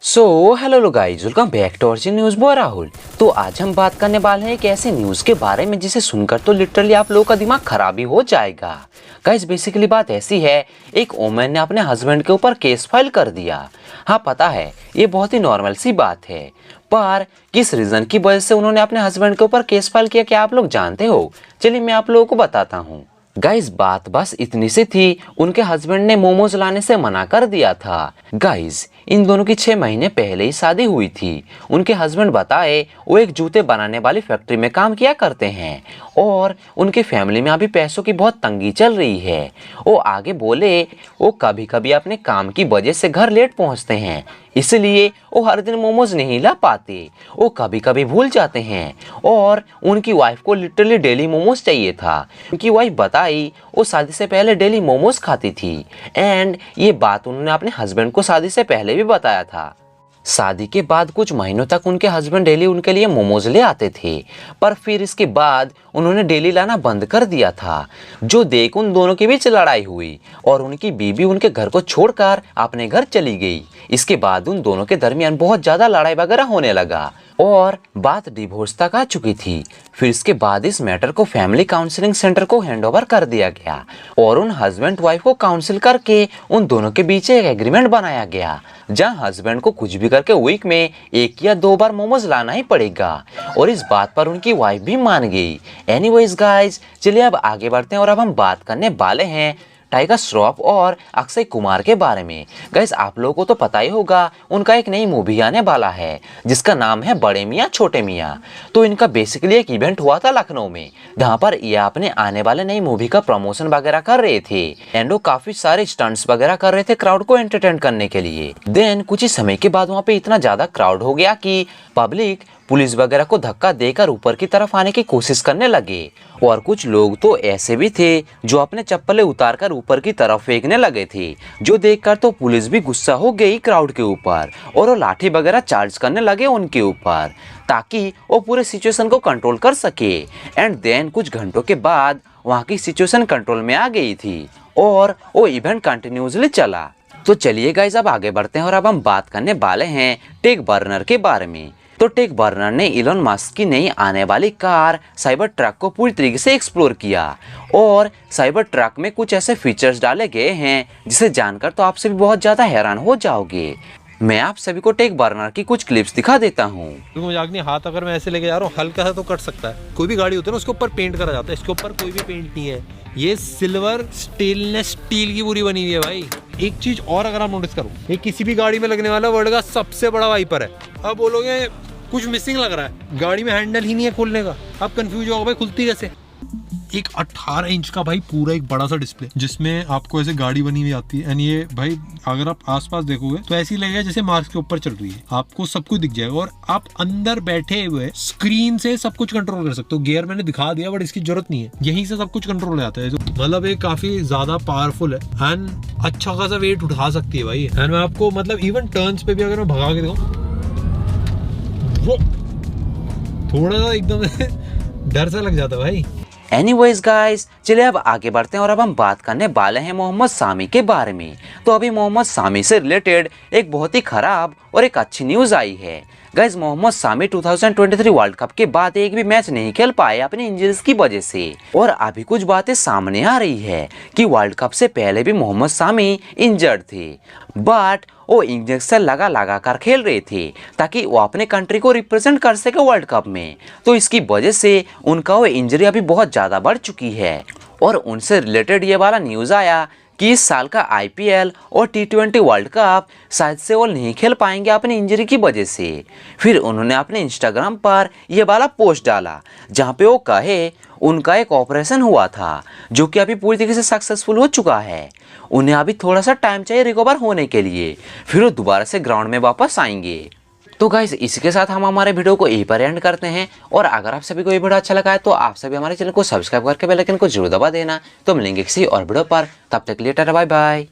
Hello guys, welcome back to our news boy Rahul. तो आज हम बात करने वाले हैं एक ऐसे न्यूज़ के बारे में जिसे सुनकर तो लिटरली आप लोगों का दिमाग खराब ही हो जाएगा। गाइस बेसिकली बात ऐसी है, एक वुमन ने अपने हस्बैंड के ऊपर केस फाइल कर दिया। हाँ पता है, ये बहुत ही नॉर्मल सी बात है, पर किस रीज़न की वजह से उन्होंने अपने हस्बैंड के ऊपर केस फाइल किया, क्या आप लोग जानते हो? चलिए मैं आप लोगों को बताता हूँ। गाइस बात बस इतनी सी थी, उनके हस्बैंड ने मोमोज लाने से मना कर दिया था। गाइस इन दोनों की 6 महीने पहले ही शादी हुई थी। उनके हस्बैंड बताए वो एक जूते बनाने वाली फैक्ट्री में काम किया करते हैं और उनकी फैमिली में अभी पैसों की बहुत तंगी चल रही है। वो आगे बोले वो कभी कभी अपने काम की वजह से घर लेट पहुंचते हैं, इसलिए वो हर दिन मोमोज नहीं ला पाते। वो कभी कभी भूल जाते हैं और उनकी वाइफ को लिटरली डेली मोमोज चाहिए था। उनकी वाइफ बताई वो शादी से पहले डेली मोमोज खाती थी एंड ये बात उन्होंने अपने हस्बैंड को शादी से पहले भी बताया था। शादी के बाद कुछ महीनों तक उनके हस्बैंड डेली उनके लिए मोमोज ले आते थे, पर फिर इसके बाद उन्होंने डेली लाना बंद कर दिया था, जो देख उन दोनों के बीच लड़ाई हुई और उनकी बीवी उनके घर को छोड़कर अपने घर चली गई। इसके बाद उन दोनों के दरमियान बहुत ज़्यादा लड़ाई वगैरह होने लगा और बात डिवोर्स तक आ चुकी थी। फिर इसके बाद इस मैटर को फैमिली काउंसलिंग सेंटर को हैंडओवर कर दिया गया और उन हस्बैंड वाइफ को काउंसिल करके उन दोनों के बीच एक एग्रीमेंट बनाया गया, जहां हस्बैंड को कुछ भी करके वीक में 1 या 2 बार मोमोज लाना ही पड़ेगा और इस बात पर उनकी वाइफ भी मान गई। एनीवेज गाइज, चलिए अब आगे बढ़ते हैं और अब हम बात करने वाले हैं टाइगर श्रॉफ और अक्षय कुमार के बारे में। गाइस आप लोगों को तो पता ही होगा, उनका एक नई मूवी आने वाला है जिसका नाम है बड़े मियाँ छोटे मियाँ। तो इनका बेसिकली एक इवेंट हुआ था लखनऊ में, जहाँ पर ये अपने आने वाले नई मूवी का प्रमोशन वगैरह कर रहे थे एंड वो काफी सारे स्टंट्स वगैरह कर रहे थे क्राउड को एंटरटेन करने के लिए। देन कुछ ही समय के बाद वहाँ पे इतना ज्यादा क्राउड हो गया कि पब्लिक पुलिस वगैरह को धक्का देकर ऊपर की तरफ आने की कोशिश करने लगे और कुछ लोग तो ऐसे भी थे जो अपने चप्पलें उतारकर ऊपर की तरफ फेंकने लगे थे, जो देखकर तो पुलिस भी गुस्सा हो गई क्राउड के ऊपर और वो लाठी वगैरह चार्ज करने लगे उनके ऊपर ताकि वो पूरे सिचुएशन को कंट्रोल कर सके। एंड देन कुछ घंटों के बाद वहाँ की सिचुएशन कंट्रोल में आ गई थी और वो इवेंट कंटिन्यूसली चला। तो चलिए गाइस अब आगे बढ़ते हैं और अब हम बात करने वाले हैं टेक बर्नर के बारे में। तो टेक बर्नर ने इलॉन मस्क की नई आने वाली कार साइबर ट्रक को पूरी तरीके से एक्सप्लोर किया और साइबर ट्रक में कुछ ऐसे फीचर्स डाले गए हैं जिसे जानकर तो आपसे भी बहुत ज़्यादा हैरान हो जाओगे। मैं आप सभी को टेक बर्नर की कुछ क्लिप्स दिखा देता हूँ। मजाक नहीं, हाथ अगर मैं ऐसे लेके जा रहा हूँ हल्का सा तो कट सकता है। कोई भी गाड़ी होती है ना उसके ऊपर पेंट करा जाता है, इसके ऊपर कोई भी पेंट नहीं है, ये सिल्वर स्टेनलेस स्टील की पूरी बनी हुई है भाई। एक चीज और अगर आप नोटिस करो, ये किसी भी गाड़ी में लगने वाला वर्ल्ड का सबसे बड़ा वाइपर है। अब बोलोगे कुछ मिसिंग लग रहा है, गाड़ी में हैंडल ही नहीं है खोलने का, आप कंफ्यूज हो भाई खुलती कैसे। एक 18 इंच का भाई पूरा एक बड़ा सा डिस्प्ले जिसमें आपको ऐसे गाड़ी बनी हुई आती है एंड ये भाई अगर आप आसपास देखोगे तो ऐसी लगेगा जैसे मार्स के ऊपर चल रही है, आपको सब कुछ दिख जाएगा और आप अंदर बैठे हुए स्क्रीन से सब कुछ कंट्रोल कर सकते हो। गियर मैंने दिखा दिया बट इसकी जरूरत नहीं है, यहीं से सब कुछ कंट्रोल हो जाता है। मतलब ये काफी ज्यादा पावरफुल है एंड अच्छा खासा वेट उठा सकती है भाई। एंड मैं आपको मतलब इवन टर्न्स पे भी अगर मैं भगा के देखूं वो थोड़ा सा एकदम डर सा लग जाता है भाई। एनीवेज गाइस, चलिए अब आगे बढ़ते हैं और अब हम बात करने वाले हैं मोहम्मद सामी के बारे में। तो अभी मोहम्मद सामी से रिलेटेड एक बहुत ही खराब और एक अच्छी न्यूज़ आई है। गाइस मोहम्मद सामी 2023 वर्ल्ड कप के बाद एक भी मैच नहीं खेल पाए अपनी इंजरीज की वजह से और अभी कुछ बातें सामने आ रही है कि वर्ल्ड कप से पहले भी मोहम्मद सामी इंजर्ड थे, बट वो इंजेक्शन लगा कर खेल रहे थे ताकि वो अपने कंट्री को रिप्रेजेंट कर सके वर्ल्ड कप में। तो इसकी वजह से उनका वो इंजरी अभी बहुत ज़्यादा बढ़ चुकी है और उनसे रिलेटेड ये वाला न्यूज़ आया कि इस साल का IPL और T20 वर्ल्ड कप शायद से वो नहीं खेल पाएंगे अपनी इंजरी की वजह से। फिर उन्होंने अपने इंस्टाग्राम पर ये वाला पोस्ट डाला जहाँ पे वो कहे उनका एक ऑपरेशन हुआ था जो कि अभी पूरी तरीके से सक्सेसफुल हो चुका है, उन्हें अभी थोड़ा सा टाइम चाहिए रिकवर होने के लिए, फिर वो दोबारा से ग्राउंड में वापस आएंगे। तो गाइस इसी के साथ हम हमारे वीडियो को यहीं पर एंड करते हैं और अगर आप सभी को ये वीडियो अच्छा लगा है तो आप सभी हमारे चैनल को सब्सक्राइब करके बेल आइकन को जरूर दबा देना। तो मिलेंगे किसी और वीडियो पर, तब तक के लिए टाटा बाय बाय।